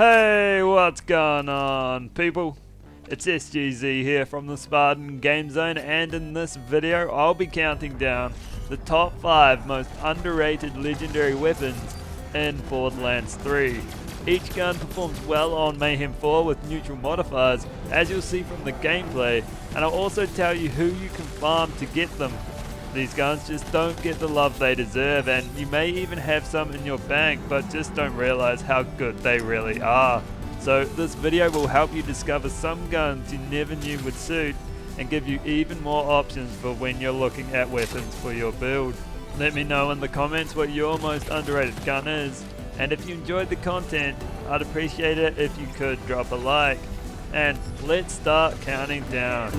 Hey, what's going on, people? It's SGZ here from the SpartanGameZone, and in this video I'll be counting down the top 5 most underrated legendary weapons in Borderlands 3. Each gun performs well on Mayhem 4 with neutral modifiers, as you'll see from the gameplay, and I'll also tell you who you can farm to get them. These guns just don't get the love they deserve, and you may even have some in your bank but just don't realize how good they really are. So this video will help you discover some guns you never knew would suit and give you even more options for when you're looking at weapons for your build. Let me know in the comments what your most underrated gun is, and if you enjoyed the content, I'd appreciate it if you could drop a like. And let's start counting down.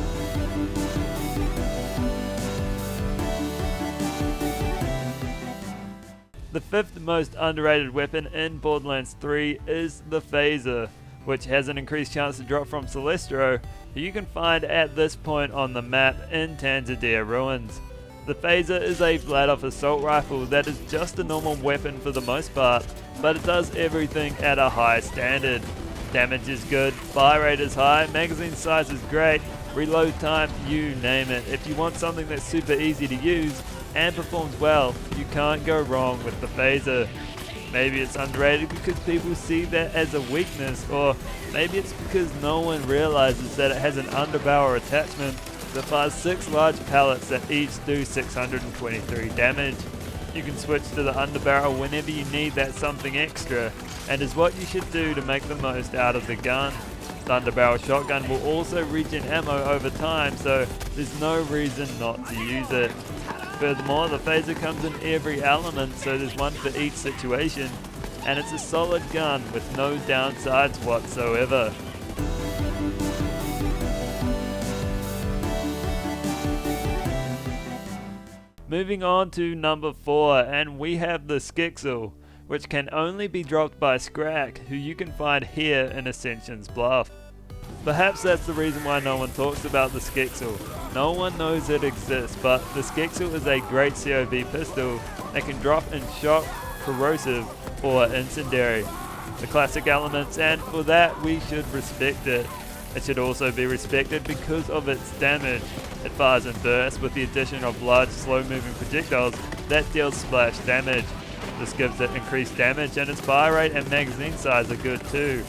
The 5th most underrated weapon in Borderlands 3 is the Phaser, which has an increased chance to drop from Celestro, who you can find at this point on the map in Tanzania Ruins. The Phaser is a flat-off assault rifle that is just a normal weapon for the most part, but it does everything at a high standard. Damage is good, fire rate is high, magazine size is great, reload time, you name it. If you want something that's super easy to use and performs well, you can't go wrong with the Phaser. Maybe it's underrated because people see that as a weakness, or maybe it's because no one realizes that it has an underbarrel attachment that fires 6 large pellets that each do 623 damage. You can switch to the underbarrel whenever you need that something extra, and is what you should do to make the most out of the gun. The underbarrel shotgun will also regen ammo over time, so there's no reason not to use it. Furthermore, the Phaser comes in every element, so there's one for each situation, and it's a solid gun with no downsides whatsoever. Moving on to number 4, and we have the Skixel, which can only be dropped by Scrack, who you can find here in Ascension's Bluff. Perhaps that's the reason why no one talks about the Skixel. No one knows it exists, but the Skixel is a great COV pistol that can drop in shock, corrosive, or incendiary. The classic elements, and for that we should respect it. It should also be respected because of its damage. It fires in bursts with the addition of large slow-moving projectiles that deal splash damage. This gives it increased damage, and its fire rate and magazine size are good too.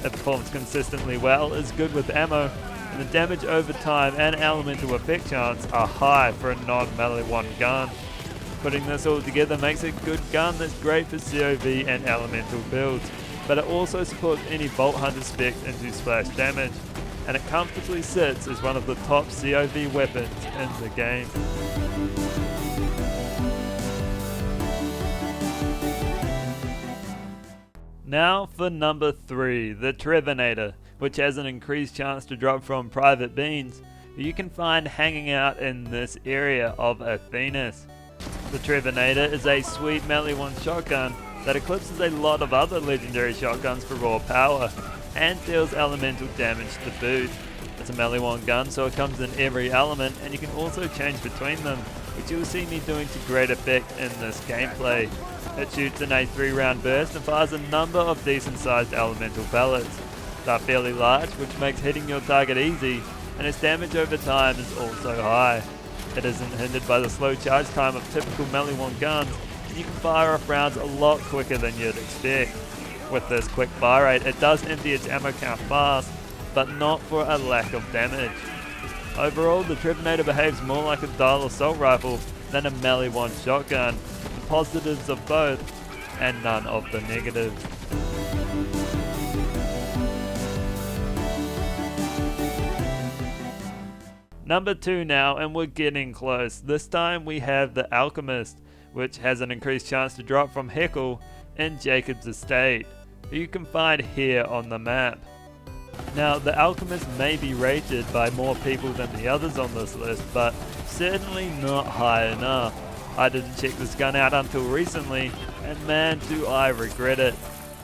It performs consistently well, is good with ammo, and the damage over time and elemental effect chance are high for a non-melee 1 gun. Putting this all together makes a good gun that's great for COV and elemental builds, but it also supports any Bolt Hunter spec into splash damage, and it comfortably sits as one of the top COV weapons in the game. Now for number 3, the Trevinator, which has an increased chance to drop from Private Beans, who you can find hanging out in this area of Athenas. The Trevinator is a sweet melee 1 shotgun that eclipses a lot of other legendary shotguns for raw power, and deals elemental damage to boot. It's a melee 1 gun, so it comes in every element, and you can also change between them, which you'll see me doing to great effect in this gameplay. It shoots in a 3-round burst and fires a number of decent sized elemental pellets. They're fairly large, which makes hitting your target easy, and its damage over time is also high. It isn't hindered by the slow charge time of typical melee 1 guns, and you can fire off rounds a lot quicker than you'd expect. With this quick fire rate, it does empty its ammo count fast, but not for a lack of damage. Overall, the Trevinator behaves more like a dial assault rifle than a melee 1 shotgun, the positives of both and none of the negatives. Number 2 now, and we're getting close. This time we have the Alchemist, which has an increased chance to drop from Heckle in Jacob's Estate, who you can find here on the map. Now, the Alchemist may be rated by more people than the others on this list, but certainly not high enough. I didn't check this gun out until recently, and man do I regret it.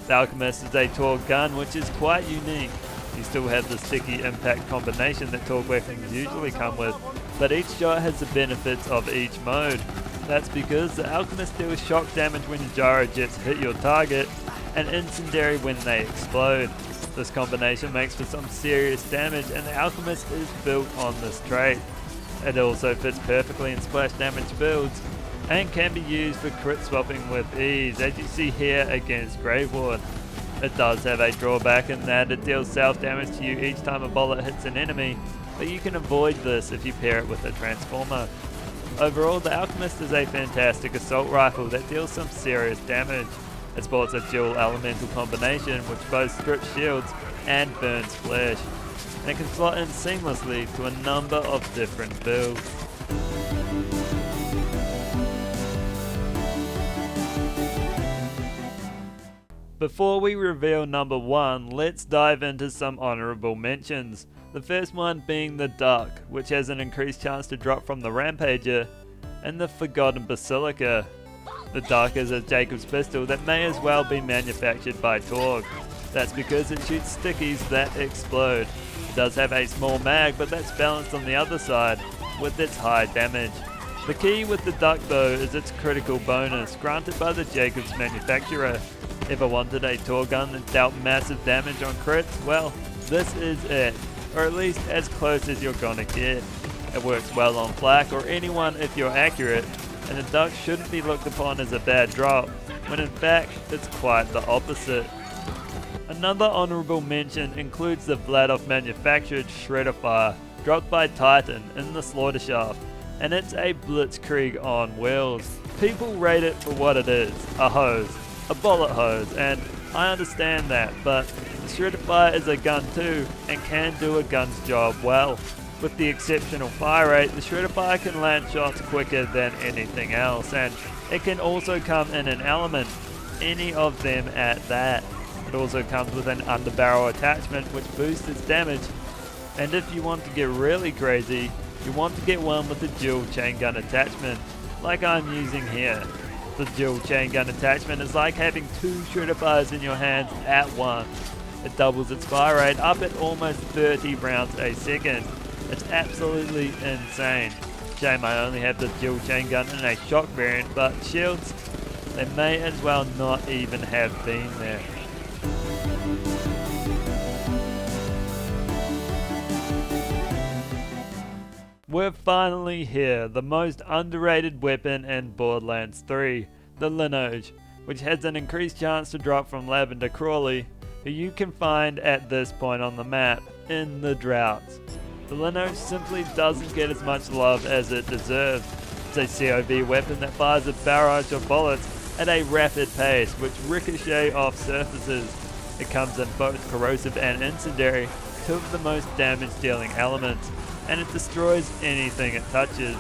The Alchemist is a torque gun, which is quite unique. You still have the sticky impact combination that torque weapons usually come with, but each shot has the benefits of each mode. That's because the Alchemist deals shock damage when gyro jets hit your target, and incendiary when they explode. This combination makes for some serious damage, and the Alchemist is built on this trait. It also fits perfectly in splash damage builds and can be used for crit swapping with ease, as you see here against Grave Ward. It does have a drawback in that it deals self damage to you each time a bullet hits an enemy, but you can avoid this if you pair it with a transformer. Overall, the Alchemist is a fantastic assault rifle that deals some serious damage. It sports a dual elemental combination which both strips shields and burns flesh, and it can slot in seamlessly to a number of different builds. Before we reveal number 1, let's dive into some honourable mentions. The first one being the Duck, which has an increased chance to drop from the Rampager, and the Forgotten Basilica. The Duck is a Jacob's pistol that may as well be manufactured by Torg. That's because it shoots stickies that explode. It does have a small mag, but that's balanced on the other side with its high damage. The key with the Duck though is its critical bonus, granted by the Jacobs manufacturer. If I wanted a Torg gun that dealt massive damage on crits, well, this is it, or at least as close as you're gonna get. It works well on flak or anyone if you're accurate, and the Duck shouldn't be looked upon as a bad drop, when in fact it's quite the opposite. Another honourable mention includes the Vladov manufactured Shredder Fire, dropped by Titan in the Slaughter Shaft, and it's a blitzkrieg on wheels. People rate it for what it is, a hose, a bullet hose, and I understand that, but the Shredder Fire is a gun too, and can do a gun's job well. With the exceptional fire rate, the Shredder Fire can land shots quicker than anything else, and it can also come in an element, any of them at that. It also comes with an underbarrel attachment which boosts its damage, and if you want to get really crazy, you want to get one with the dual chain gun attachment, like I'm using here. The dual chain gun attachment is like having 2 Shredder Fires in your hands at once. It doubles its fire rate up at almost 30 rounds a second. It's absolutely insane. Shame I only have the dual chain gun in a shock variant, but shields, they may as well not even have been there. We're finally here, the most underrated weapon in Borderlands 3, the Linoge, which has an increased chance to drop from Lavender Crawley, who you can find at this point on the map, in the Droughts. The Linoge simply doesn't get as much love as it deserves. It's a COV weapon that fires a barrage of bullets at a rapid pace, which ricochet off surfaces. It comes in both corrosive and incendiary, 2 of the most damage dealing elements, and it destroys anything it touches.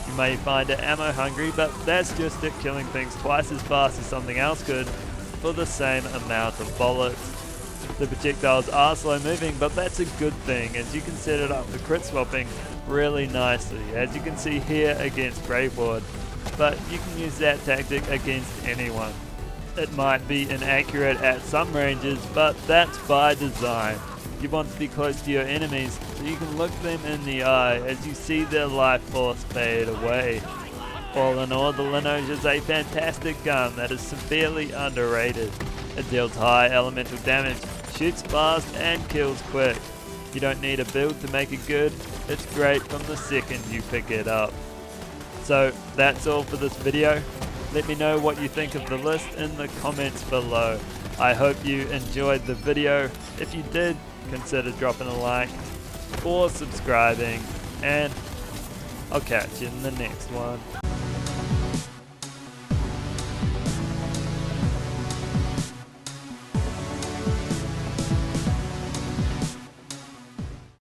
You may find it ammo hungry, but that's just it killing things twice as fast as something else could for the same amount of bullets. The projectiles are slow moving, but that's a good thing, as you can set it up for crit swapping really nicely, as you can see here against Grave Ward, but you can use that tactic against anyone. It might be inaccurate at some ranges, but that's by design. You want to be close to your enemies so you can look them in the eye as you see their life force fade away. All in all, the Linoge is a fantastic gun that is severely underrated. It deals high elemental damage, shoots fast and kills quick. You don't need a build to make it good, it's great from the second you pick it up. So that's all for this video. Let me know what you think of the list in the comments below. I hope you enjoyed the video. If you did, consider dropping a like or subscribing, and I'll catch you in the next one.